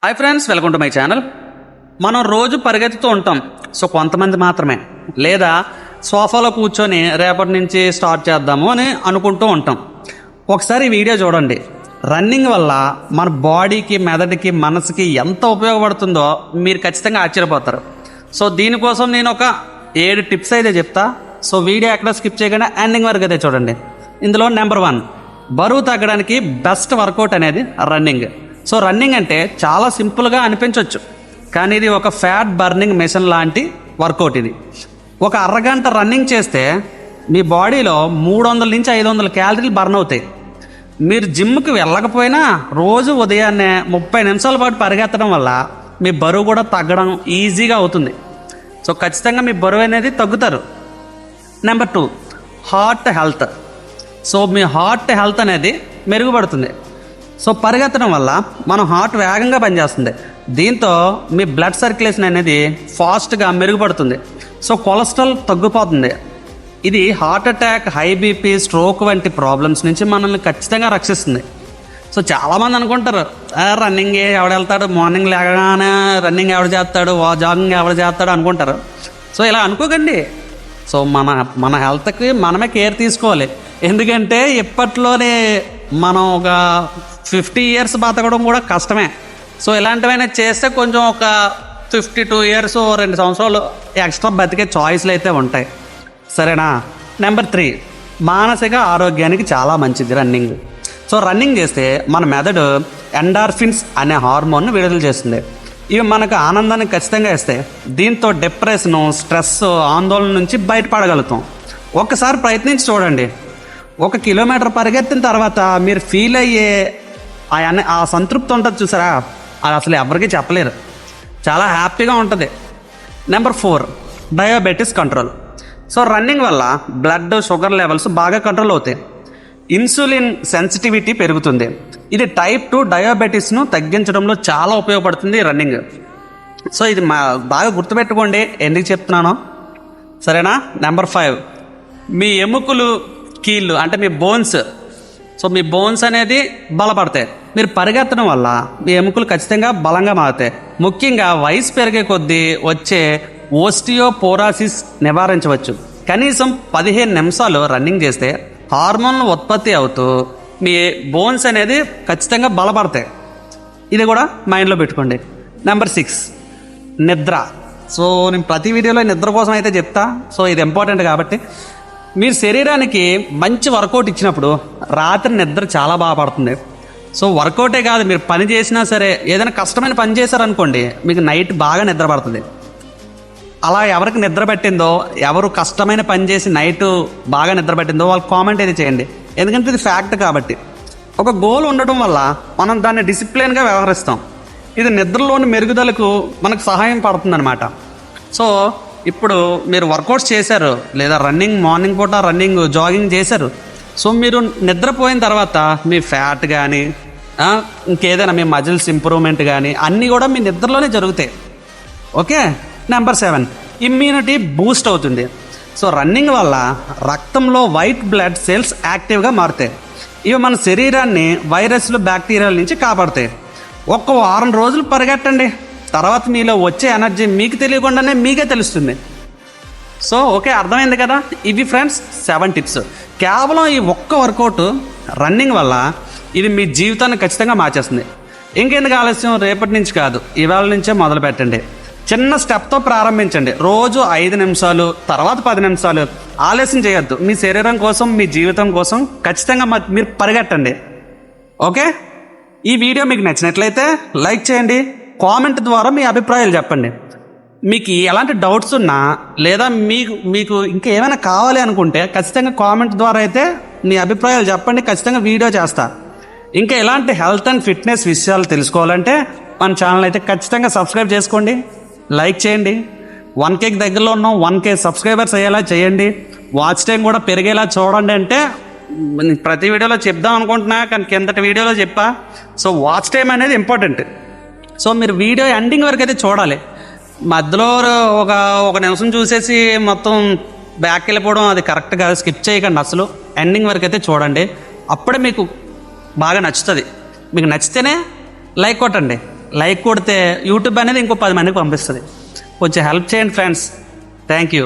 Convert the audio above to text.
Hi friends, welcome to my channel. మనం రోజు పరిగెత్తుతూ ఉంటాం. సో కొంతమంది మాత్రమే, లేదా సోఫాలో కూర్చొని రేపటి నుంచి స్టార్ట్ చేద్దాము అని అనుకుంటూ ఉంటాం. ఒకసారి ఈ వీడియో చూడండి. రన్నింగ్ వల్ల మన బాడీకి, మెదడుకి, మనసుకి ఎంత ఉపయోగపడుతుందో మీరు ఖచ్చితంగా ఆశ్చర్యపోతారు. సో దీనికోసం నేను ఒక 7 టిప్స్ అయితే చెప్తా. సో వీడియో ఎక్కడ స్కిప్ చేయకుండా ఎండింగ్ వరకు అయితే చూడండి. ఇందులో నెంబర్ 1, బరువు తగ్గడానికి బెస్ట్ వర్కౌట్ అనేది రన్నింగ్. సో రన్నింగ్ అంటే చాలా సింపుల్గా అనిపించవచ్చు, కానీ ఇది ఒక ఫ్యాట్ బర్నింగ్ మెషిన్ లాంటి వర్కౌట్. ఇది ఒక అరగంట రన్నింగ్ చేస్తే మీ బాడీలో 300 నుంచి 500 క్యాలరీలు బర్న్ అవుతాయి. మీరు జిమ్కి వెళ్ళకపోయినా రోజు ఉదయాన్నే 30 నిమిషాల పాటు పరిగెత్తడం వల్ల మీ బరువు కూడా తగ్గడం ఈజీగా అవుతుంది. సో ఖచ్చితంగా మీ బరువు అనేది తగ్గుతారు. Number 2, heart health. సో మీ హార్ట్ హెల్త్ అనేది మెరుగుపడుతుంది. సో పరిగెత్తడం వల్ల మన హార్ట్ వేగంగా పనిచేస్తుంది. దీంతో మీ బ్లడ్ సర్క్యులేషన్ అనేది ఫాస్ట్గా మెరుగుపడుతుంది. సో కొలెస్ట్రాల్ తగ్గిపోతుంది. ఇది heart attack, high BP, stroke వంటి ప్రాబ్లమ్స్ నుంచి మనల్ని ఖచ్చితంగా రక్షిస్తుంది. సో చాలామంది అనుకుంటారు, రన్నింగ్ ఎవడు వెళ్తాడు, మార్నింగ్ లేగానే రన్నింగ్ ఎవడు చేస్తాడు, జాగింగ్ ఎవడు చేస్తాడు అనుకుంటారు. సో ఇలా అనుకోకండి. సో మన హెల్త్కి మనమే కేర్ తీసుకోవాలి. ఎందుకంటే ఇప్పట్లోనే మనం ఒక 50 ఇయర్స్ బతకడం కూడా కష్టమే. సో ఇలాంటివైనా చేస్తే కొంచెం ఒక 52 ఇయర్స్, 2 సంవత్సరాలు ఎక్స్ట్రా బతికే చాయిస్లు అయితే ఉంటాయి. సరేనా? నెంబర్ 3, మానసిక ఆరోగ్యానికి చాలా మంచిది రన్నింగ్. సో రన్నింగ్ చేస్తే మన మెదడు ఎండార్ఫిన్స్ అనే హార్మోన్ను విడుదల చేస్తుంది. ఇవి మనకు ఆనందాన్ని ఖచ్చితంగా ఇస్తాయి. దీంతో డిప్రెషను, స్ట్రెస్, ఆందోళన నుంచి బయటపడగలుగుతాం. ఒక్కసారి ప్రయత్నించి చూడండి. 1 కిలోమీటర్ పరిగెత్తిన తర్వాత మీరు ఫీల్ అయ్యే ఆ సంతృప్తి ఉంటుంది చూసారా, అది అసలు ఎవరికి చెప్పలేరు. చాలా హ్యాపీగా ఉంటుంది. Number 4, diabetes control. So running వల్ల బ్లడ్ షుగర్ లెవెల్స్ బాగా కంట్రోల్ అవుతాయి. ఇన్సులిన్ సెన్సిటివిటీ పెరుగుతుంది. ఇది టైప్ 2 డయాబెటీస్ను తగ్గించడంలో చాలా ఉపయోగపడుతుంది రన్నింగ్. సో ఇది బాగా గుర్తుపెట్టుకోండి ఎందుకు చెప్తున్నానో. సరేనా? నెంబర్ 5, మీ ఎముకలు, కీళ్ళు అంటే మీ బోన్స్. సో మీ బోన్స్ అనేది బలపడతాయి. మీరు పరిగెత్తడం వల్ల మీ ఎముకలు ఖచ్చితంగా బలంగా మారుతాయి. ముఖ్యంగా వయసు పెరిగే కొద్దీ వచ్చే ఓస్టియోపోరాసిస్ నివారించవచ్చు. కనీసం 15 నిమిషాలు రన్నింగ్ చేస్తే హార్మోన్లు ఉత్పత్తి అవుతూ మీ బోన్స్ అనేది ఖచ్చితంగా బలపడతాయి. ఇది కూడా మైండ్లో పెట్టుకోండి. నెంబర్ 6, నిద్ర. సో నేను ప్రతి వీడియోలో నిద్ర కోసం అయితే చెప్తా. సో ఇది ఇంపార్టెంట్ కాబట్టి మీరు శరీరానికి మంచి వర్కౌట్ ఇచ్చినప్పుడు రాత్రి నిద్ర చాలా బాగా పడుతుంది. సో వర్కౌటే కాదు, మీరు పని చేసినా సరే, ఏదైనా కష్టమైన పని చేశారనుకోండి, మీకు నైట్ బాగా నిద్ర పడుతుంది. అలా ఎవరికి నిద్ర పట్టిందో, ఎవరు కష్టమైన పని చేసి నైట్ బాగా నిద్ర పట్టిందో వాళ్ళు కామెంట్ అయితే చేయండి. ఎందుకంటే ఇది ఫ్యాక్ట్ కాబట్టి. ఒక గోల్ ఉండటం వల్ల మనం దాన్ని డిసిప్లిన్గా వ్యవహరిస్తాం. ఇది నిద్రలోని మెరుగుదలకు మనకు సహాయం పడుతుందన్నమాట. సో ఇప్పుడు మీరు వర్కౌట్స్ చేశారు, లేదా రన్నింగ్, మార్నింగ్ పూట రన్నింగ్, జాగింగ్ చేశారు. సో మీరు నిద్రపోయిన తర్వాత మీ ఫ్యాట్ కానీ ఇంకేదైనా మీ మజిల్స్ ఇంప్రూవ్మెంట్ కానీ అన్నీ కూడా మీ నిద్రలోనే జరుగుతాయి. ఓకే. నెంబర్ 7, ఇమ్యూనిటీ బూస్ట్ అవుతుంది. సో రన్నింగ్ వల్ల రక్తంలో వైట్ బ్లడ్ సెల్స్ యాక్టివ్గా మారుతాయి. ఇవి మన శరీరాన్ని వైరస్లు, బ్యాక్టీరియాల నుంచి కాపాడుతాయి. 1 వారం రోజులు పరిగెట్టండి, తర్వాత మీలో వచ్చే ఎనర్జీ మీకు తెలియకుండానే మీకే తెలుస్తుంది. సో ఓకే, అర్థమైంది కదా? ఇవి ఫ్రెండ్స్ 7 టిప్స్. కేవలం ఈ ఒక్క వర్కౌట్ రన్నింగ్ వల్ల ఇది మీ జీవితాన్ని ఖచ్చితంగా మార్చేస్తుంది. ఇంకెందుకు ఆలస్యం? రేపటి నుంచి కాదు, ఇవాళ నుంచే మొదలు పెట్టండి. చిన్న స్టెప్తో ప్రారంభించండి. రోజు 5 నిమిషాలు, తర్వాత 10 నిమిషాలు. ఆలస్యం చేయొద్దు. మీ శరీరం కోసం, మీ జీవితం కోసం ఖచ్చితంగా మీరు పరిగెట్టండి. ఓకే. ఈ వీడియో మీకు నచ్చినట్లయితే లైక్ చేయండి. కామెంట్ ద్వారా మీ అభిప్రాయాలు చెప్పండి. మీకు ఎలాంటి డౌట్స్ ఉన్నా, లేదా మీకు ఇంకా ఏమైనా కావాలి అనుకుంటే ఖచ్చితంగా కామెంట్ ద్వారా అయితే మీ అభిప్రాయాలు చెప్పండి. ఖచ్చితంగా వీడియో చేస్తా. ఇంకా ఎలాంటి హెల్త్ అండ్ ఫిట్నెస్ విషయాలు తెలుసుకోవాలంటే మన ఛానల్ అయితే ఖచ్చితంగా సబ్స్క్రైబ్ చేసుకోండి, లైక్ చేయండి. 1Kకి దగ్గరలో ఉన్నాం. 1K సబ్స్క్రైబర్స్ అయ్యేలా చేయండి. వాచ్ టైం కూడా పెరిగేలా చూడండి. అంటే ప్రతి వీడియోలో చెప్దాం అనుకుంటున్నా, కానీ కిందటి వీడియోలో చెప్పా. సో వాచ్ టైం అనేది ఇంపార్టెంట్. సో మీరు వీడియో ఎండింగ్ వరకు అయితే చూడాలి. మధ్యలో ఒక నిమిషం చూసేసి మొత్తం బ్యాక్ వెళ్ళిపోవడం అది కరెక్ట్ కాదు. స్కిప్ చేయకండి, అసలు ఎండింగ్ వరకు అయితే చూడండి. అప్పుడే మీకు బాగా నచ్చుతుంది. మీకు నచ్చితేనే లైక్ కొట్టండి. లైక్ కొడితే యూట్యూబ్ అనేది ఇంకో 10 మందికి పంపిస్తుంది. కొంచెం హెల్ప్ చేయండి ఫ్రెండ్స్. Thank you.